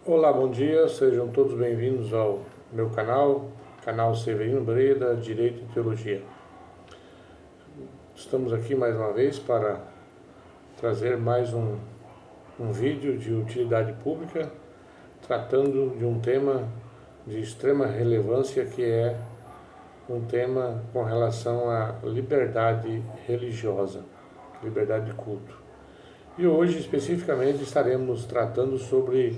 Olá, bom dia, sejam todos bem-vindos ao meu canal Severino Breda, Direito e Teologia. Estamos aqui mais uma vez para trazer mais um vídeo de utilidade pública, tratando de um tema de extrema relevância, que é um tema com relação à liberdade religiosa, liberdade de culto. E hoje, especificamente, estaremos tratando sobre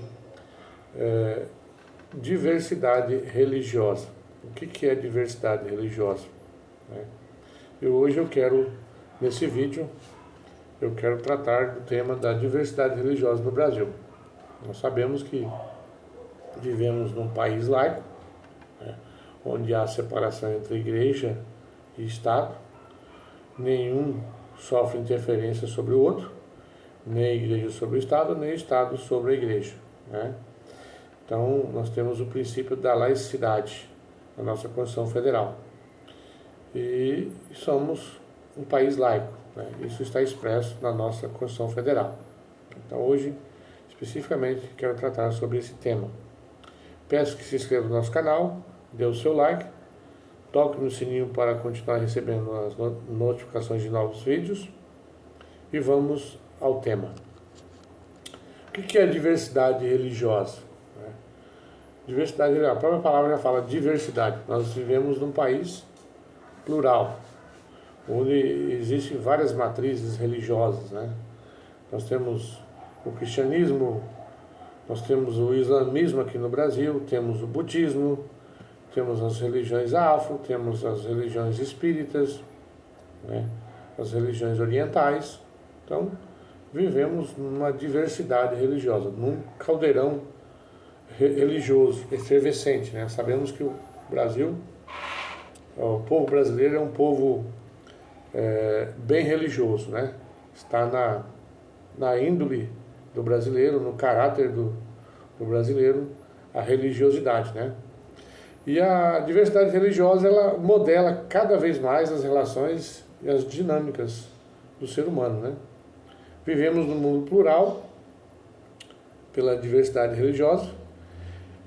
diversidade religiosa. O que é diversidade religiosa? E hoje nesse vídeo, eu quero tratar do tema da diversidade religiosa no Brasil. Nós sabemos que vivemos num país laico, onde há separação entre igreja e Estado. Nenhum sofre interferência sobre o outro, nem a igreja sobre o Estado, nem o Estado sobre a igreja. Então, nós temos o princípio da laicidade na nossa Constituição Federal. E somos um país laico, Isso está expresso na nossa Constituição Federal. Então, hoje, especificamente, quero tratar sobre esse tema. Peço que se inscreva no nosso canal, dê o seu like, toque no sininho para continuar recebendo as notificações de novos vídeos e vamos ao tema. O que é diversidade religiosa? Diversidade religiosa, a própria palavra já fala diversidade. Nós vivemos num país plural, onde existem várias matrizes religiosas, Nós temos o cristianismo, nós temos o islamismo aqui no Brasil, temos o budismo, temos as religiões afro, temos as religiões espíritas, as religiões orientais. Então, vivemos numa diversidade religiosa, num caldeirão religioso, efervescente, Sabemos que o Brasil, o povo brasileiro é um povo bem religioso, Está na índole do brasileiro, no caráter do brasileiro, a religiosidade, E a diversidade religiosa, ela modela cada vez mais as relações e as dinâmicas do ser humano, Vivemos num mundo plural pela diversidade religiosa,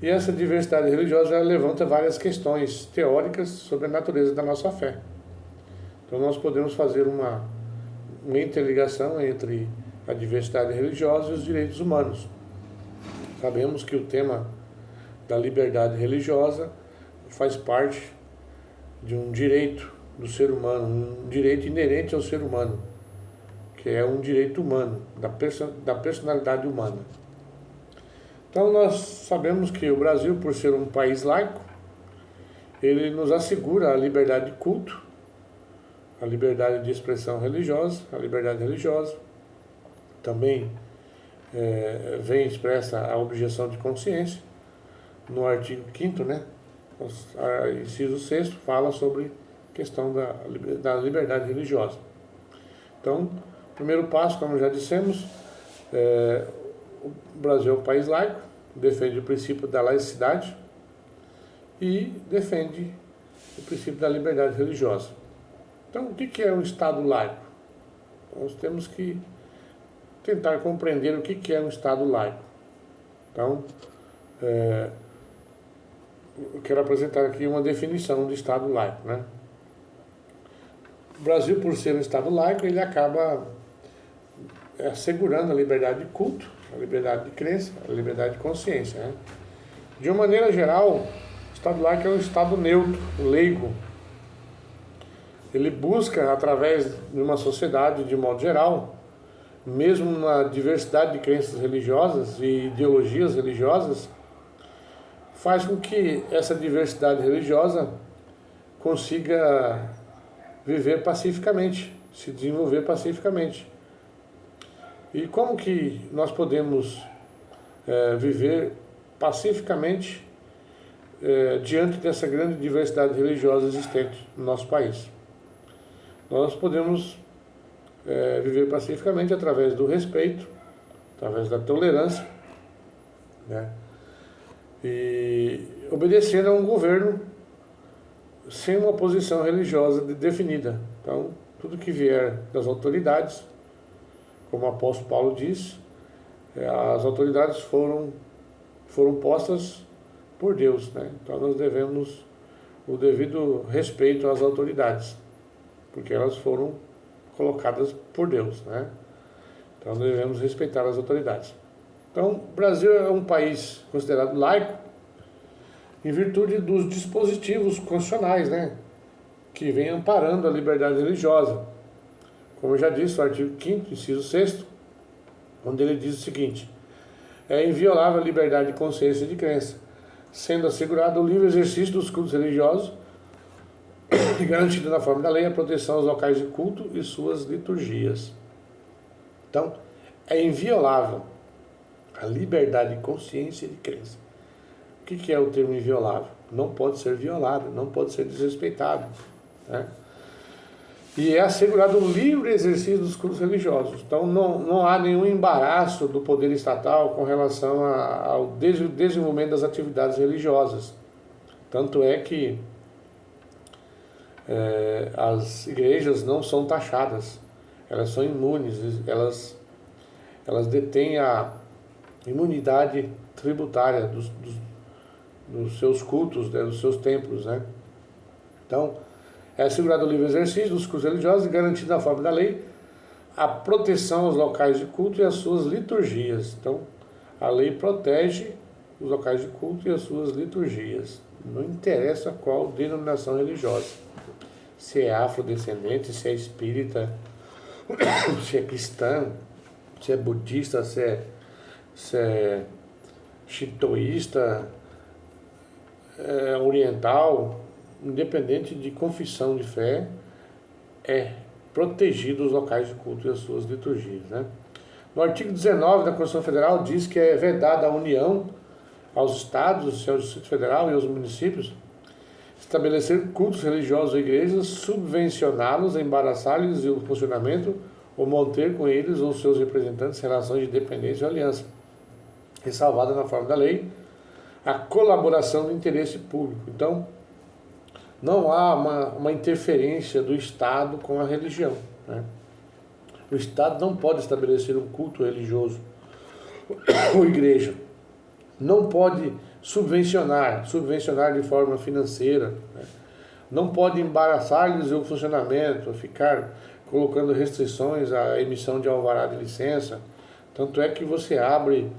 e essa diversidade religiosa ela levanta várias questões teóricas sobre a natureza da nossa fé. Então nós podemos fazer uma interligação entre a diversidade religiosa e os direitos humanos. Sabemos que o tema da liberdade religiosa faz parte de um direito do ser humano, um direito inerente ao ser humano, que é um direito humano, da personalidade humana. Então nós sabemos que o Brasil, por ser um país laico, ele nos assegura a liberdade de culto, a liberdade de expressão religiosa, a liberdade religiosa. Também vem expressa a objeção de consciência. No artigo 5º, inciso 6º, fala sobre a questão da liberdade religiosa. Então, o primeiro passo, como já dissemos, o Brasil é um país laico, defende o princípio da laicidade e defende o princípio da liberdade religiosa. Então, o que é um Estado laico? Nós temos que tentar compreender o que é um Estado laico. Então, eu quero apresentar aqui uma definição de Estado laico, O Brasil, por ser um Estado laico, ele acaba assegurando a liberdade de culto, a liberdade de crença, a liberdade de consciência. De uma maneira geral, o Estado laico é um Estado neutro, leigo. Ele busca, através de uma sociedade, de modo geral, mesmo na diversidade de crenças religiosas e ideologias religiosas, faz com que essa diversidade religiosa consiga viver pacificamente, se desenvolver pacificamente. E como que nós podemos viver pacificamente diante dessa grande diversidade religiosa existente no nosso país? Nós podemos viver pacificamente através do respeito, através da tolerância, e obedecendo a um governo sem uma posição religiosa definida. Então, tudo que vier das autoridades, como o apóstolo Paulo diz, as autoridades foram foram postas por Deus, né? Então nós devemos o devido respeito às autoridades, porque elas foram colocadas por Deus, né? Então nós devemos respeitar as autoridades. Então, o Brasil é um país considerado laico em virtude dos dispositivos constitucionais, né, que vem amparando a liberdade religiosa. Como eu já disse, o artigo 5º, inciso 6º, onde ele diz o seguinte: é inviolável a liberdade de consciência e de crença, sendo assegurado o livre exercício dos cultos religiosos e garantida na forma da lei a proteção aos locais de culto e suas liturgias. Então, é inviolável a liberdade de consciência e de crença. O que é o termo inviolável? Não pode ser violado, não pode ser desrespeitado, né? E é assegurado o livre exercício dos cultos religiosos. Então não há nenhum embaraço do poder estatal com relação ao desenvolvimento das atividades religiosas. Tanto é que as igrejas não são taxadas, elas são imunes, elas detêm a imunidade tributária dos seus cultos, né, dos seus templos, né? Então, é assegurado o livre exercício dos cultos religiosos e garantido na forma da lei a proteção aos locais de culto e às suas liturgias. Então, a lei protege os locais de culto e as suas liturgias. Não interessa qual denominação religiosa. Se é afrodescendente, se é espírita, se é cristão, se é budista, se é shintoísta, oriental, independente de confissão de fé, é protegido os locais de culto e as suas liturgias, né? No artigo 19 da Constituição Federal diz que é vedada a União aos Estados, ao Distrito Federal e aos municípios estabelecer cultos religiosos ou igrejas, subvencioná-los, embaraçar-lhes o funcionamento ou manter com eles ou seus representantes relações de dependência ou aliança, ressalvada na forma da lei a colaboração do interesse público. Então, não há uma interferência do Estado com a religião, né? O Estado não pode estabelecer um culto religioso ou igreja, não pode subvencionar de forma financeira, né? Não pode embaraçar-lhes o funcionamento, ficar colocando restrições à emissão de alvará de licença. Tanto é que você abre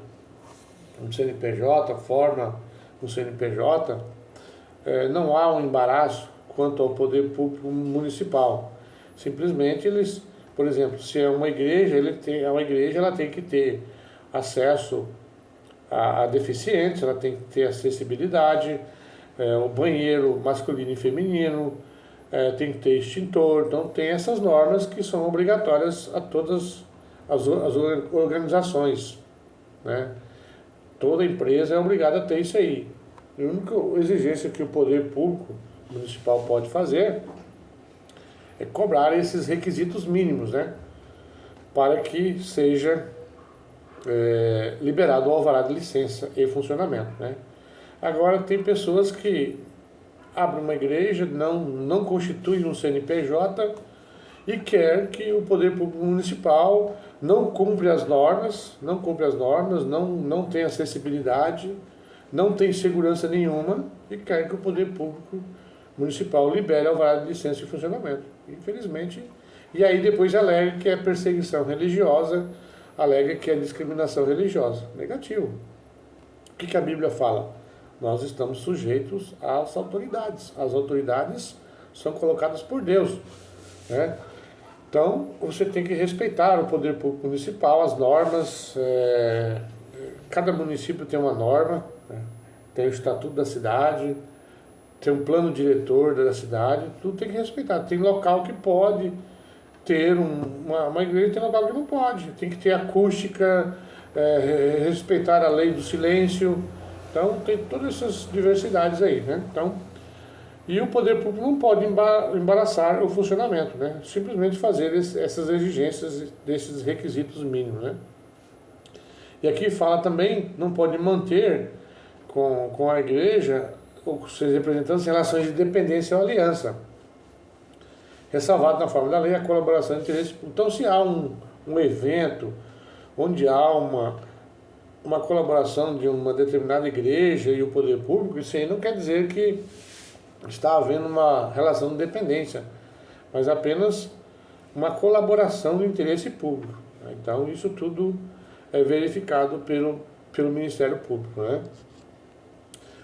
um CNPJ, forma um CNPJ, não há um embaraço quanto ao poder público municipal. Simplesmente eles, por exemplo, se é uma igreja, ela tem que ter acesso a deficientes, ela tem que ter acessibilidade, o banheiro masculino e feminino, tem que ter extintor. Então tem essas normas que são obrigatórias a todas as organizações, né? Toda empresa é obrigada a ter isso aí. A única exigência que o poder público municipal pode fazer é cobrar esses requisitos mínimos, né, para que seja liberado o alvará de licença e funcionamento, né. Agora, tem pessoas que abrem uma igreja, não constituem um CNPJ e quer que o poder público municipal não cumpre as normas, não tem acessibilidade, não tem segurança nenhuma e quer que o poder público municipal libere alvará de licença e funcionamento. Infelizmente, e aí depois alega que é perseguição religiosa, alega que é discriminação religiosa. Negativo. O que a Bíblia fala? Nós estamos sujeitos às autoridades. As autoridades são colocadas por Deus, né? Então, você tem que respeitar o poder público municipal, as normas. Cada município tem uma norma, né? Tem o estatuto da cidade, tem um plano diretor da cidade, tudo tem que respeitar. Tem local que pode ter uma igreja, tem local que não pode. Tem que ter acústica, respeitar a lei do silêncio. Então, tem todas essas diversidades aí, né? Então, e o poder público não pode embaraçar o funcionamento, né? Simplesmente fazer essas exigências, desses requisitos mínimos, né? E aqui fala também, não pode manter com a igreja os seus representantes em relações de dependência ou aliança, ressalvado na forma da lei a colaboração de interesse público. Então, se há um evento onde há uma colaboração de uma determinada igreja e o poder público, isso aí não quer dizer que está havendo uma relação de dependência, mas apenas uma colaboração do interesse público. Então, isso tudo é verificado pelo Ministério Público, né?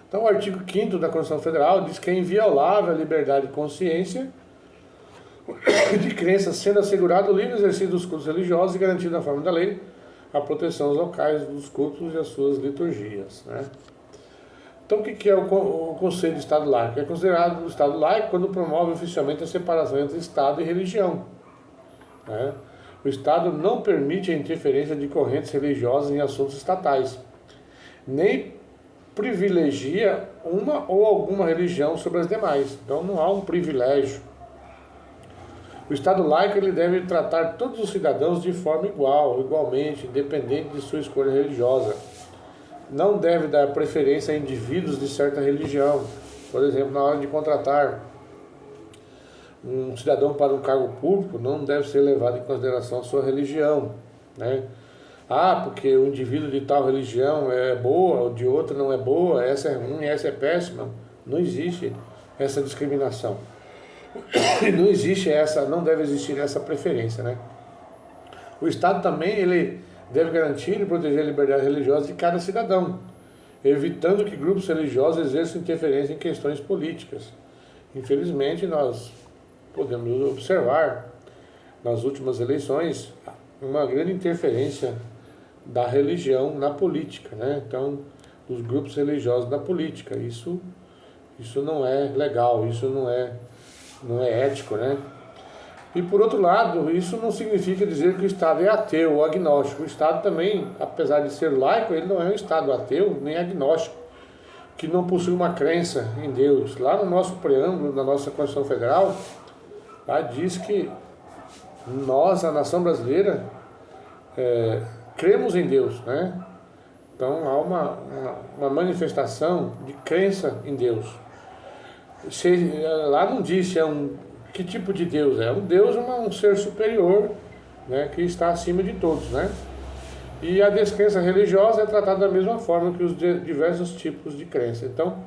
Então, o artigo 5º da Constituição Federal diz que é inviolável a liberdade de consciência e de crença, sendo assegurado o livre exercício dos cultos religiosos e garantido na forma da lei a proteção aos locais dos cultos e às suas liturgias, né? Então, o que é o conceito de Estado laico? É considerado o Estado laico quando promove oficialmente a separação entre Estado e religião, né? O Estado não permite a interferência de correntes religiosas em assuntos estatais, nem privilegia uma ou alguma religião sobre as demais. Então, não há um privilégio. O Estado laico ele deve tratar todos os cidadãos de forma igualmente, independente de sua escolha religiosa. Não deve dar preferência a indivíduos de certa religião. Por exemplo, na hora de contratar um cidadão para um cargo público, não deve ser levado em consideração a sua religião, né? Ah, porque o indivíduo de tal religião é boa, ou de outra não é boa, essa é ruim, essa é péssima. Não existe essa discriminação. Não existe não deve existir essa preferência, né? O Estado também ele deve garantir e proteger a liberdade religiosa de cada cidadão, evitando que grupos religiosos exerçam interferência em questões políticas. Infelizmente, nós podemos observar nas últimas eleições uma grande interferência da religião na política, né? Então, dos grupos religiosos na política. Isso não é legal, isso não é ético, né? E por outro lado, isso não significa dizer que o Estado é ateu ou agnóstico. O Estado também, apesar de ser laico, ele não é um Estado ateu nem agnóstico, que não possui uma crença em Deus. Lá no nosso preâmbulo, na nossa Constituição Federal, lá diz que nós, a nação brasileira, cremos em Deus, né? Então há uma manifestação de crença em Deus. Lá não diz que tipo de Deus é. Um Deus é um ser superior, né, que está acima de todos, né? E a descrença religiosa é tratada da mesma forma que os diversos tipos de crença. Então,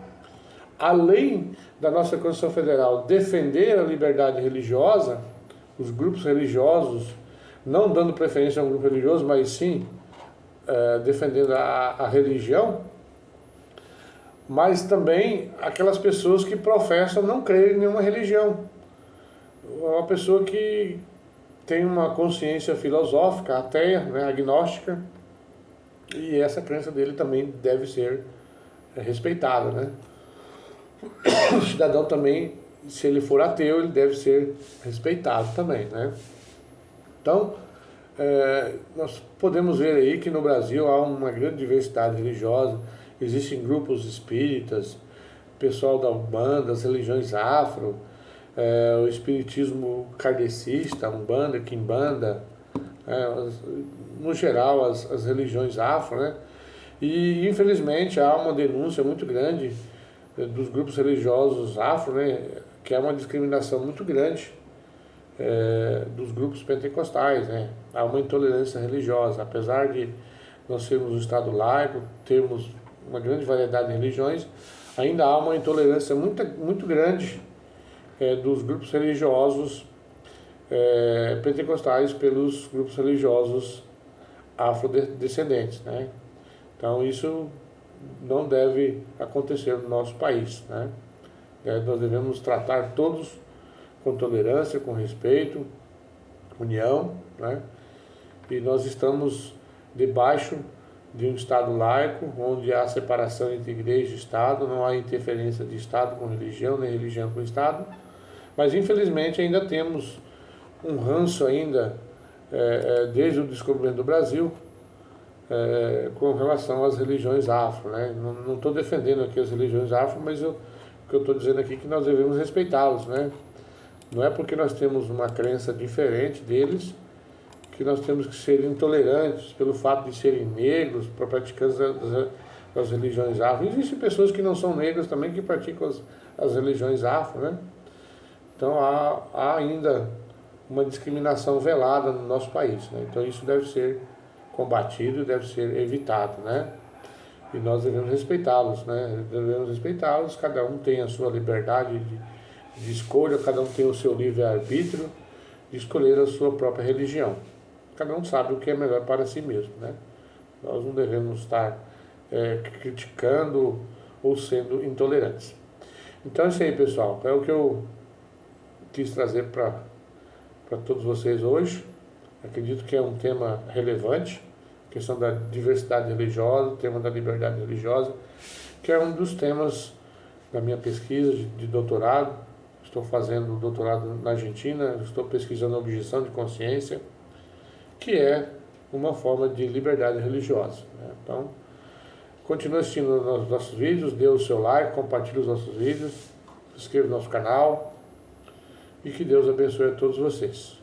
além da nossa Constituição Federal defender a liberdade religiosa, os grupos religiosos, não dando preferência a um grupo religioso, mas sim defendendo a religião, mas também aquelas pessoas que professam não crer em nenhuma religião. Uma pessoa que tem uma consciência filosófica, ateia, né, agnóstica, e essa crença dele também deve ser respeitada, né? O cidadão também, se ele for ateu, ele deve ser respeitado também, né? Então, nós podemos ver aí que no Brasil há uma grande diversidade religiosa, existem grupos espíritas, pessoal da Umbanda, as religiões afro, o espiritismo kardecista, Umbanda, Quimbanda, no geral as religiões afro, né? E infelizmente há uma denúncia muito grande dos grupos religiosos afro, né? Que é uma discriminação muito grande dos grupos pentecostais, né? Há uma intolerância religiosa, apesar de nós sermos um Estado laico, termos uma grande variedade de religiões, ainda há uma intolerância muito grande dos grupos religiosos pentecostais pelos grupos religiosos afrodescendentes, né? Então isso não deve acontecer no nosso país, né? Nós devemos tratar todos com tolerância, com respeito, união, né? E nós estamos debaixo de um Estado laico, onde há separação entre igreja e Estado, não há interferência de Estado com religião, nem religião com Estado, mas infelizmente ainda temos um ranço ainda, desde o descobrimento do Brasil, com relação às religiões afro, né? Não estou defendendo aqui as religiões afro, mas o que eu estou dizendo aqui é que nós devemos respeitá-los, né? Não é porque nós temos uma crença diferente deles que nós temos que ser intolerantes pelo fato de serem negros, praticantes das religiões afro. Existem pessoas que não são negras também que praticam as religiões afro, né? Então há ainda uma discriminação velada no nosso país, né? Então isso deve ser combatido e deve ser evitado, né? E nós devemos respeitá-los, né? Devemos respeitá-los, cada um tem a sua liberdade de escolha, cada um tem o seu livre-arbítrio de escolher a sua própria religião. Cada um sabe o que é melhor para si mesmo, né? Nós não devemos estar criticando ou sendo intolerantes. Então é isso aí, pessoal. É o que eu quis trazer para todos vocês hoje. Acredito que é um tema relevante, a questão da diversidade religiosa, o tema da liberdade religiosa, que é um dos temas da minha pesquisa de doutorado. Estou fazendo doutorado na Argentina, estou pesquisando a objeção de consciência, que é uma forma de liberdade religiosa, né? Então, continue assistindo os nossos vídeos, dê o seu like, compartilhe os nossos vídeos, se inscreva no nosso canal e que Deus abençoe a todos vocês.